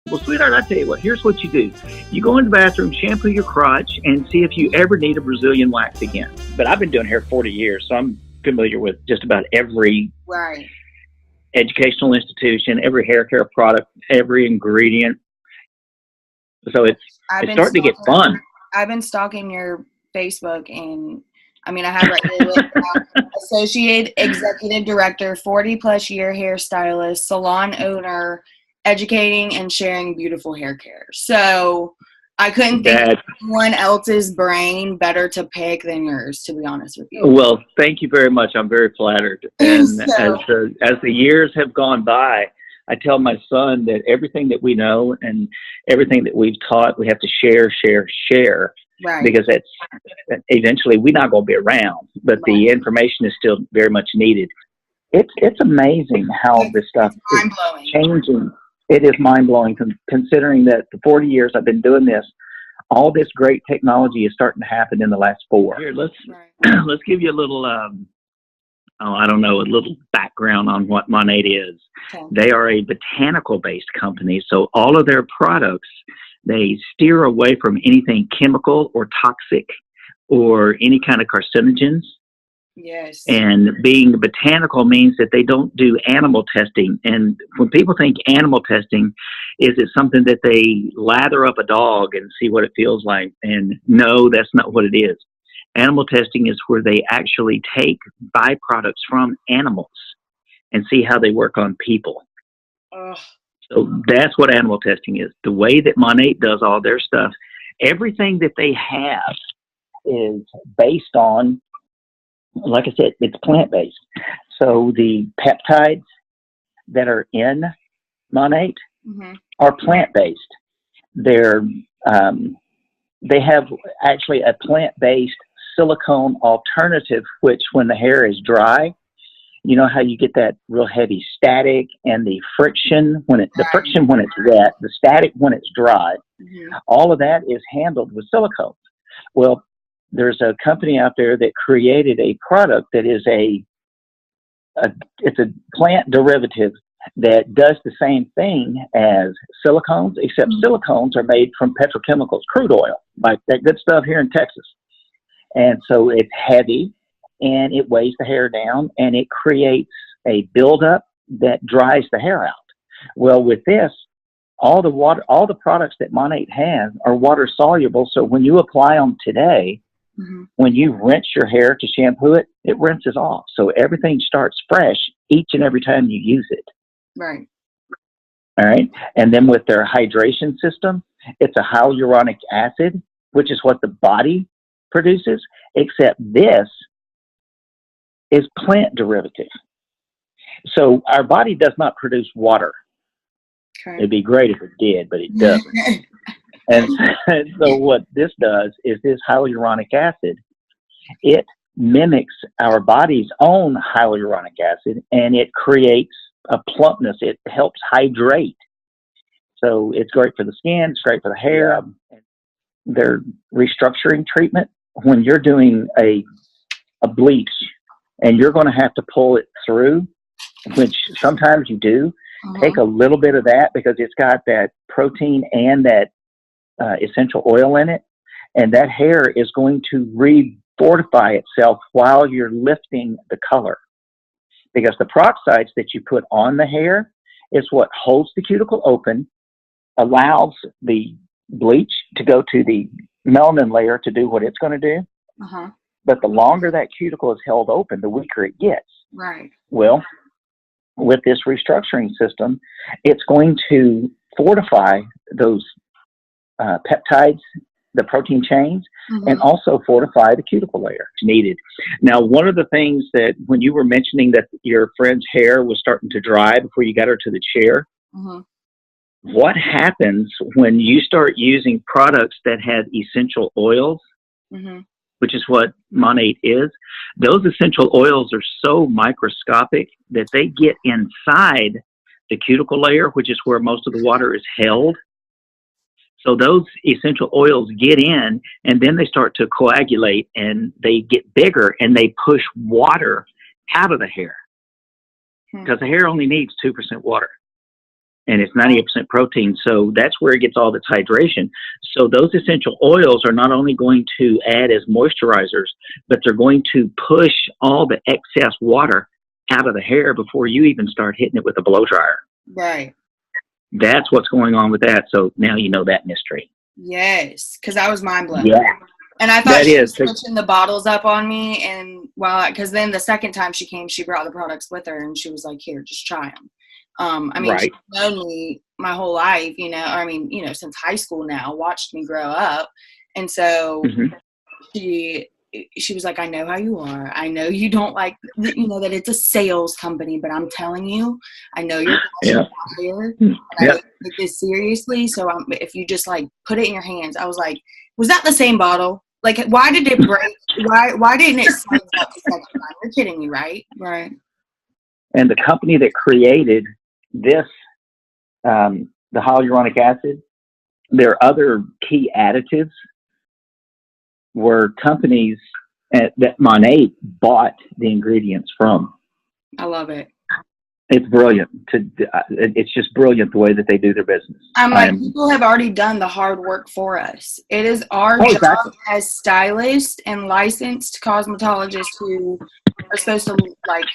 Well, sweetheart, I tell you what, here's what you do. You go in the bathroom, shampoo your crotch, and see if you ever need a Brazilian wax again. But I've been doing hair 40 years, so I'm familiar with just about every Right. educational institution, every hair care product, every ingredient. So it's starting to get fun. I've been stalking your Facebook, and I mean, I have right here Associate Executive Director, 40+ year hairstylist, salon owner, educating and sharing beautiful hair care. So I couldn't think of anyone else's brain better to pick than yours, to be honest with you. Well, thank you very much. I'm very flattered. And as the years have gone by, I tell my son that everything that we know and everything that we've taught, we have to share. Right. Because eventually we're not going to be around, but the information is still very much needed. It's amazing how this stuff is changing. It is mind-blowing considering that the 40 years I've been doing this, all this great technology is starting to happen in the last 4. Here, let's give you a little, a little background on what Monat is. Okay. They are a botanical-based company, so all of their products, they steer away from anything chemical or toxic or any kind of carcinogens. Yes. And being botanical means that they don't do animal testing. And when people think animal testing, is it something that they lather up a dog and see what it feels like? And no, that's not what it is. Animal testing is where they actually take byproducts from animals and see how they work on people. So that's what animal testing is. The way that Monat does all their stuff, everything that they have is based on, like I said, it's plant-based. So the peptides that are in Monat are plant-based. They have actually a plant-based silicone alternative, which when the hair is dry, you know how you get that real heavy static and the friction when the friction when it's wet, the static when it's dry, all of that is handled with silicones. Well, there's a company out there that created a product that is it's a plant derivative that does the same thing as silicones, except silicones are made from petrochemicals, crude oil, like that good stuff here in Texas. And so it's heavy and it weighs the hair down and it creates a buildup that dries the hair out. Well, with this, all the products that Monat has are water soluble. So when you apply them today, when you rinse your hair to shampoo it, it rinses off. So everything starts fresh each and every time you use it. Right. All right. And then with their hydration system, it's a hyaluronic acid, which is what the body produces, except this is plant derivative. So our body does not produce water. Okay. It'd be great if it did, but it doesn't. And so what this does is this hyaluronic acid, it mimics our body's own hyaluronic acid and it creates a plumpness. It helps hydrate. So it's great for the skin. It's great for the hair. Their restructuring treatment, when you're doing a bleach and you're going to have to pull it through, which sometimes you do, take a little bit of that because it's got that protein and that essential oil in it, and that hair is going to refortify itself while you're lifting the color, because the peroxides that you put on the hair is what holds the cuticle open, allows the bleach to go to the melanin layer to do what it's going to do. But the longer that cuticle is held open, the weaker it gets. Right. Well, with this restructuring system, it's going to fortify those peptides, the protein chains, and also fortify the cuticle layer needed. Now, one of the things that when you were mentioning that your friend's hair was starting to dry before you got her to the chair, what happens when you start using products that have essential oils, which is what Monat is? Those essential oils are so microscopic that they get inside the cuticle layer, which is where most of the water is held. So those essential oils get in and then they start to coagulate and they get bigger and they push water out of the hair because the hair only needs 2% water. and it's 98% protein. So that's where it gets all its hydration. So those essential oils are not only going to add as moisturizers, but they're going to push all the excess water out of the hair before you even start hitting it with a blow dryer. Right. That's what's going on with that. So now you know that mystery. Yes, because I was mind blown. Yeah. And I thought she was switching the bottles up on me. And because then the second time she came, she brought the products with her and she was like, here, just try them. I mean, she's known me my whole life, since high school now, watched me grow up. And so she was like, I know how you are. I know you don't like, that it's a sales company, but I'm telling you, I know you're here. And I take this seriously. So if you just like put it in your hands, I was like, was that the same bottle? Like, why did it break? Why didn't it size up the second time? You're kidding me, right? Right. And the company that created this, the hyaluronic acid, their other key additives were companies that Monat bought the ingredients from. I love it. It's brilliant. It's just brilliant the way that they do their business. I'm like, people have already done the hard work for us. It is our job as stylists and licensed cosmetologists who are supposed to like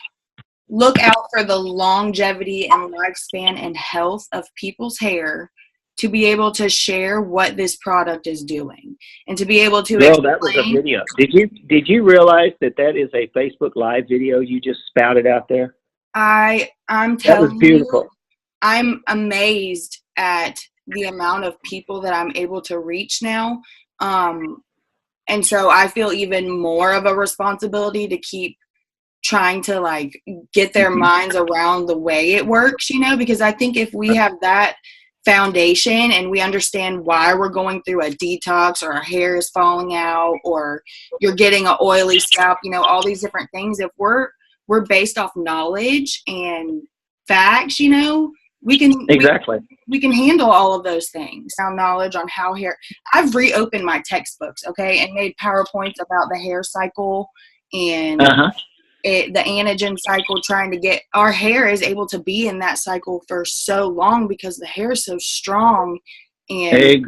look out for the longevity and lifespan and health of people's hair, to be able to share what this product is doing and to be able to explain. That was a video. Did you realize that is a Facebook Live video you just spouted out there? I'm telling you, I'm amazed at the amount of people that I'm able to reach now. And so I feel even more of a responsibility to keep trying to like get their minds around the way it works, because I think if we have that foundation and we understand why we're going through a detox, or our hair is falling out, or you're getting an oily scalp, all these different things, if we're based off knowledge and facts, we can we can handle all of those things. Now, knowledge on how hair, I've reopened my textbooks, and made PowerPoints about the hair cycle and the anagen cycle, trying to get our hair is able to be in that cycle for so long because the hair is so strong and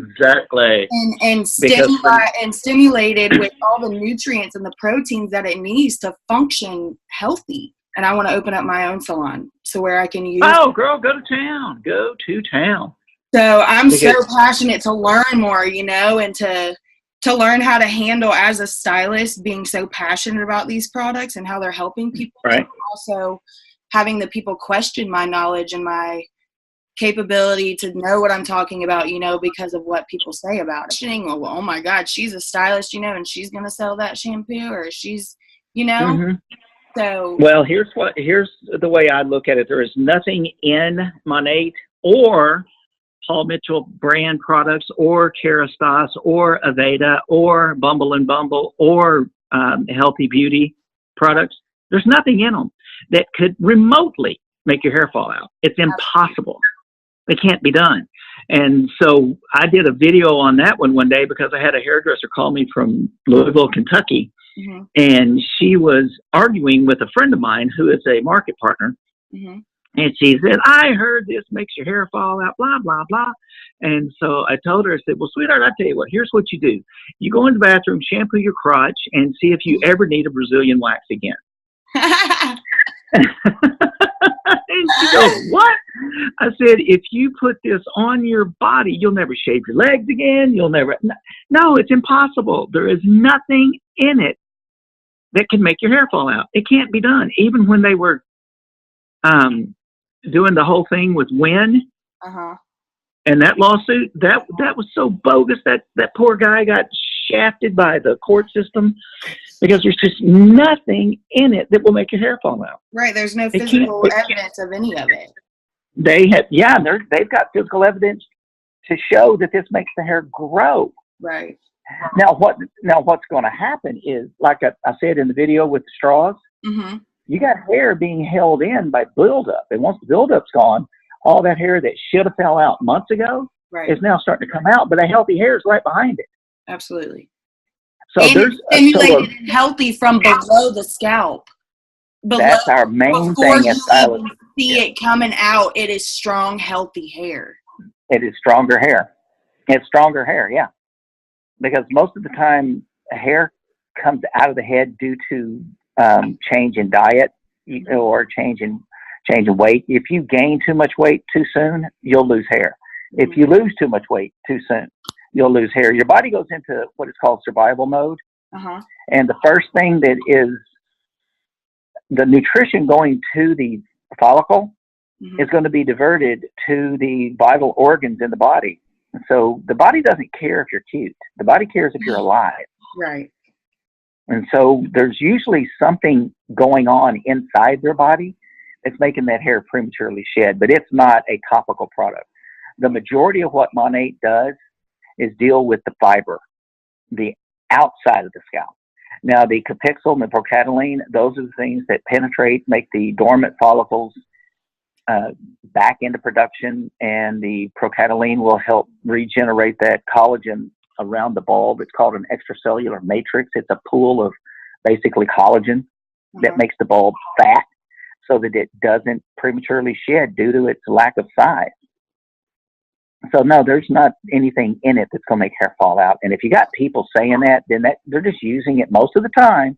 and stimulated with all the nutrients and the proteins that it needs to function healthy. And I want to open up my own salon so where I can use. Oh, girl, go to town. Go to town. So I'm so passionate to learn more, and to learn how to handle as a stylist, being so passionate about these products and how they're helping people. Right. And also having the people question my knowledge and my capability to know what I'm talking about, because of what people say about it. Questioning, oh my God, she's a stylist, and she's going to sell that shampoo, or she's, So. Well, here's the way I look at it. There is nothing in Monat or Paul Mitchell brand products or Kerastase or Aveda or Bumble and Bumble or Healthy Beauty products. There's nothing in them that could remotely make your hair fall out. It's impossible. It can't be done. And so I did a video on that one day because I had a hairdresser call me from Louisville, Kentucky, and she was arguing with a friend of mine who is a market partner. And she said, I heard this makes your hair fall out, blah, blah, blah. And so I told her, I said, well, sweetheart, I tell you what, here's what you do. You go in the bathroom, shampoo your crotch, and see if you ever need a Brazilian wax again. And she goes, what? I said, if you put this on your body, you'll never shave your legs again. You'll never. No, it's impossible. There is nothing in it that can make your hair fall out. It can't be done. Even when they were doing the whole thing with Wynn and that lawsuit, that was so bogus that poor guy got shafted by the court system because there's just nothing in it that will make your hair fall out. Right. There's no physical evidence of any of it. They've got physical evidence to show that this makes the hair grow. Right. Now what's going to happen is, like I said in the video with the straws, you got hair being held in by buildup. And once the buildup's gone, all that hair that should have fell out months ago is now starting to come out, but a healthy hair is right behind it. Absolutely. So and there's stimulated and healthy from below the scalp. That's our main before thing as you stylists. even see it coming out, it is strong, healthy hair. It is stronger hair. It's stronger hair, yeah. Because most of the time, hair comes out of the head due to change in diet or change in weight. If you gain too much weight too soon, you'll lose hair. Mm-hmm. If you lose too much weight too soon, you'll lose hair. Your body goes into what is called survival mode. Uh-huh. And the first thing that is the nutrition going to the follicle is going to be diverted to the vital organs in the body. So the body doesn't care if you're cute. The body cares if you're alive. Right. And so there's usually something going on inside their body that's making that hair prematurely shed, but it's not a topical product. The majority of what Monate does is deal with the fiber, the outside of the scalp. Now, the Capixyl and the Procataline, those are the things that penetrate, make the dormant follicles back into production, and the Procataline will help regenerate that collagen around the bulb. It's called an extracellular matrix. It's a pool of basically collagen that makes the bulb fat so that it doesn't prematurely shed due to its lack of size. So no, there's not anything in it that's going to make hair fall out. And if you got people saying that, then they're just using it most of the time.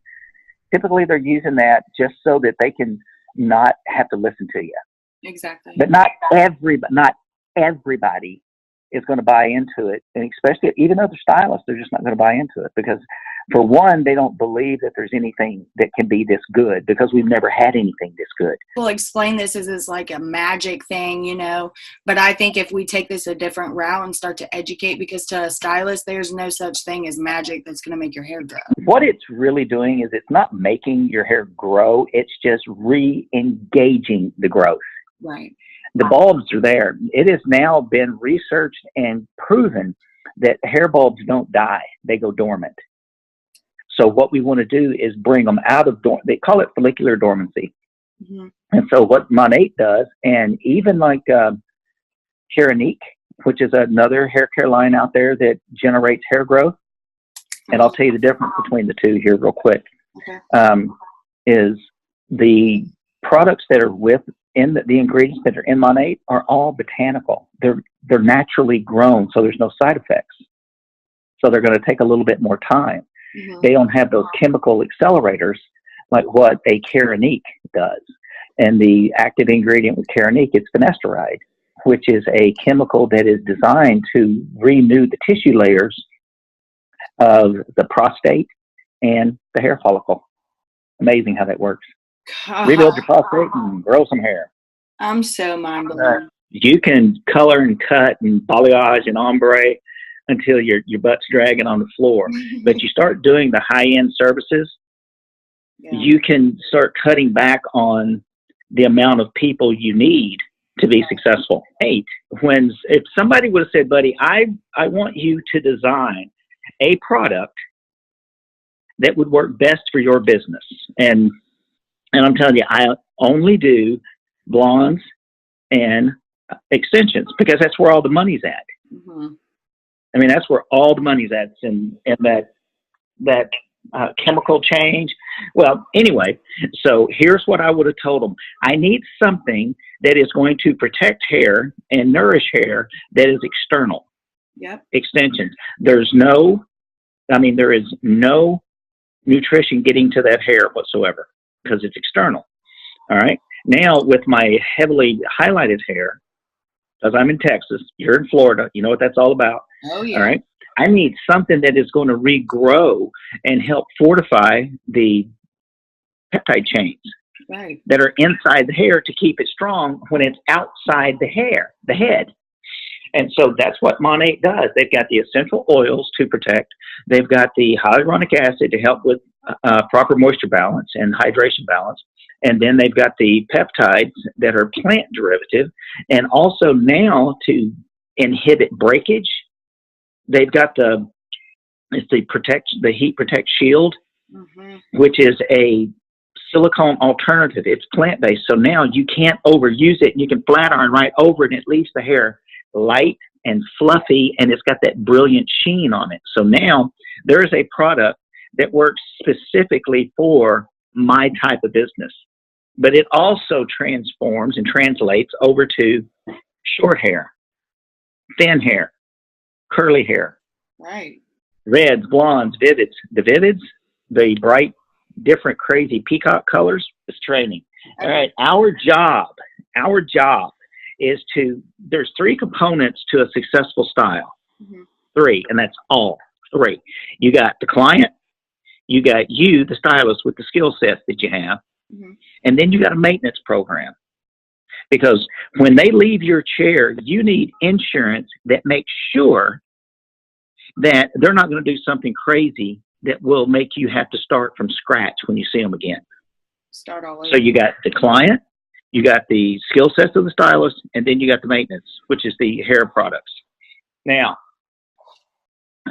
Typically, they're using that just so that they can not have to listen to you. Exactly. But not everybody is going to buy into it, and especially even though they're stylists, they're just not going to buy into it because, for one, they don't believe that there's anything that can be this good because we've never had anything this good. We'll explain this as like a magic thing, you know, but I think if we take this a different route and start to educate, because to a stylist, there's no such thing as magic that's going to make your hair grow. What it's really doing is it's not making your hair grow, it's just re-engaging the growth. Right. The bulbs are there. It has now been researched and proven that hair bulbs don't die. They go dormant. So what we want to do is bring them out of they call it follicular dormancy. Mm-hmm. And so what Monate does, and even like Keranique, which is another hair care line out there that generates hair growth, and I'll tell you the difference between the two here real quick, is the products that are in the ingredients that are in Monate are all botanical. They're naturally grown, so there's no side effects. So they're going to take a little bit more time. Mm-hmm. They don't have those chemical accelerators like what a Keranique does. And the active ingredient with Keranique is finasteride, which is a chemical that is designed to renew the tissue layers of the prostate and the hair follicle. Amazing how that works. Rebuild your prostate and grow some hair. I'm so mind blown. You can color and cut and balayage and ombre until your butt's dragging on the floor. But you start doing the high-end services, you can start cutting back on the amount of people you need to be successful. If somebody would have said, buddy, I want you to design a product that would work best for your business. And I'm telling you, I only do blondes and extensions because that's where all the money's at. Mm-hmm. I mean, that's where all the money's at in that chemical change. Well, anyway, so here's what I would have told them. I need something that is going to protect hair and nourish hair that is external. Yep. Extensions. There is no nutrition getting to that hair whatsoever because it's external. All right. Now with my heavily highlighted hair, because I'm in Texas, you're in Florida, you know what that's all about. Oh, yeah. All right. I need something that is going to regrow and help fortify the peptide chains that are inside the hair to keep it strong when it's outside the head. And so that's what Monate does. They've got the essential oils to protect. They've got the hyaluronic acid to help with proper moisture balance and hydration balance. And then they've got the peptides that are plant derivative. And also now to inhibit breakage, they've got the Heat Protect Shield, which is a silicone alternative. It's plant-based. So now you can't overuse it. You can flat iron right over it and it leaves the hair light and fluffy, and it's got that brilliant sheen on it. So now there is a product that works specifically for my type of business. but it also transforms and translates over to short hair, thin hair, curly hair, Right. reds, blondes, vivids. The vivids, the bright, different, crazy peacock colors, is training. All right. Our job is there's 3 components to a successful style. 3, and that's all 3. You got the client, you got you, the stylist, with the skill sets that you have, and then you got a maintenance program. Because when they leave your chair, you need insurance that makes sure that they're not going to do something crazy that will make you have to start from scratch when you see them again. Start all over. So you got the client, you got the skill sets of the stylist, and then you got the maintenance, which is the hair products. Now,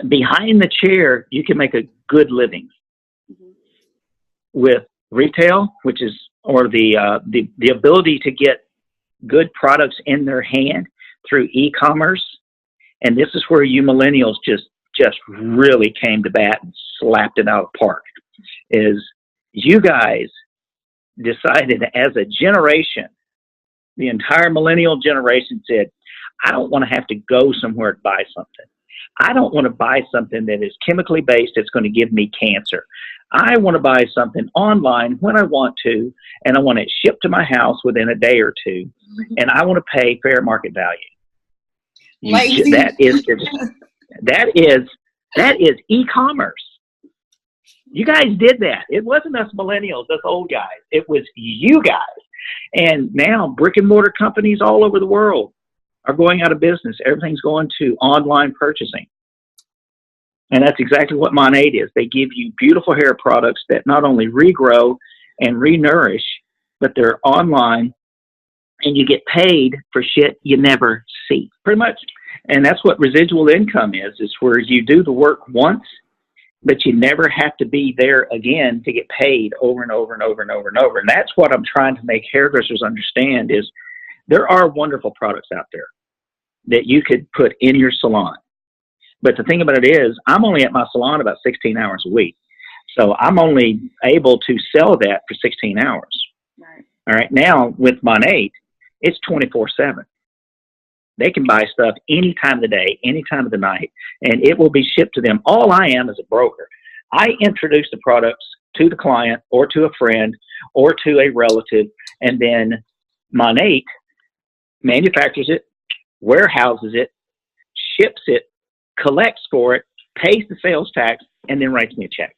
behind the chair, you can make a good living with retail, which is, or the ability to get good products in their hand through e-commerce. And this is where you millennials just really came to bat and slapped it out of the park. Is you guys decided as a generation, the entire millennial generation said, I don't want to have to go somewhere to buy something. I don't want to buy something that is chemically based that's going to give me cancer. I want to buy something online when I want to, and I want it shipped to my house within a day or 2, and I want to pay fair market value. That is e-commerce. You guys did that. It wasn't us millennials, us old guys. It was you guys. And now brick and mortar companies all over the world are going out of business. Everything's going to online purchasing. And that's exactly what Monat is. They give you beautiful hair products that not only regrow and re-nourish, but they're online, and you get paid for shit you never see, pretty much. And that's what residual income is where you do the work once, but you never have to be there again to get paid over and over and over and over and over. And that's what I'm trying to make hairdressers understand is there are wonderful products out there that you could put in your salon. But the thing about it is, I'm only at my salon about 16 hours a week. So I'm only able to sell that for 16 hours. Right. All right. Now with Monat, it's 24/7. They can buy stuff any time of the day, any time of the night, and it will be shipped to them. All I am is a broker. I introduce the products to the client or to a friend or to a relative, and then Monat manufactures it, warehouses it, ships it, collects for it, pays the sales tax, and then writes me a check.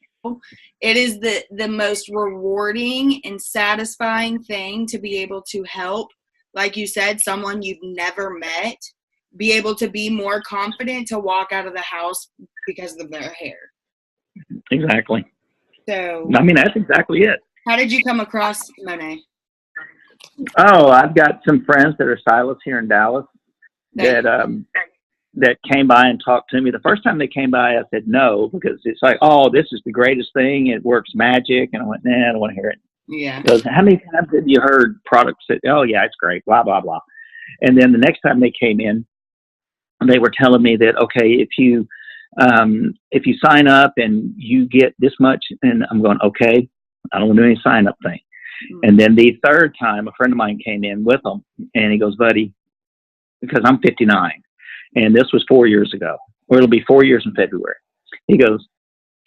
It is the most rewarding and satisfying thing to be able to help, like you said, someone you've never met, be able to be more confident to walk out of the house because of their hair. Exactly. So, I mean, that's exactly it. How did you come across Monat? Oh, I've got some friends that are stylists here in Dallas that came by and talked to me. The first time they came by, I said no, because it's like, oh, this is the greatest thing. It works magic. And I went, nah, I don't want to hear it. Yeah. Because how many times have you heard products that, oh, yeah, it's great, blah, blah, blah. And then the next time they came in, they were telling me that, okay, if you sign up and you get this much, and I'm going, okay, I don't want to do any sign up thing. Mm-hmm. And then the third time, a friend of mine came in with them, and he goes, buddy, because I'm 59, and this was 4 years ago, or it'll be 4 years in February. He goes,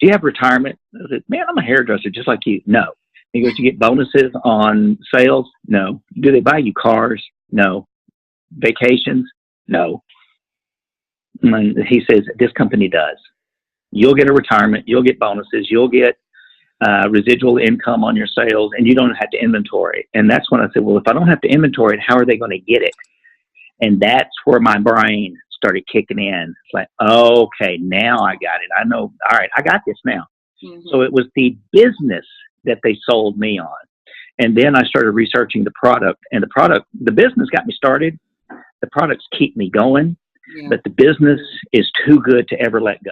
do you have retirement? I said, man, I'm a hairdresser just like you. No. He goes, you get bonuses on sales? No. Do they buy you cars? No. Vacations? No. And he says, this company does. You'll get a retirement. You'll get bonuses. You'll get residual income on your sales, and you don't have to inventory it. And that's when I said, well, if I don't have to inventory it, how are they going to get it? And that's where my brain started kicking in. It's like, okay, now I got it. I know. All right, I got this now. Mm-hmm. So it was the business that they sold me on. And then I started researching the product, and the business got me started. The products keep me going, but the business is too good to ever let go.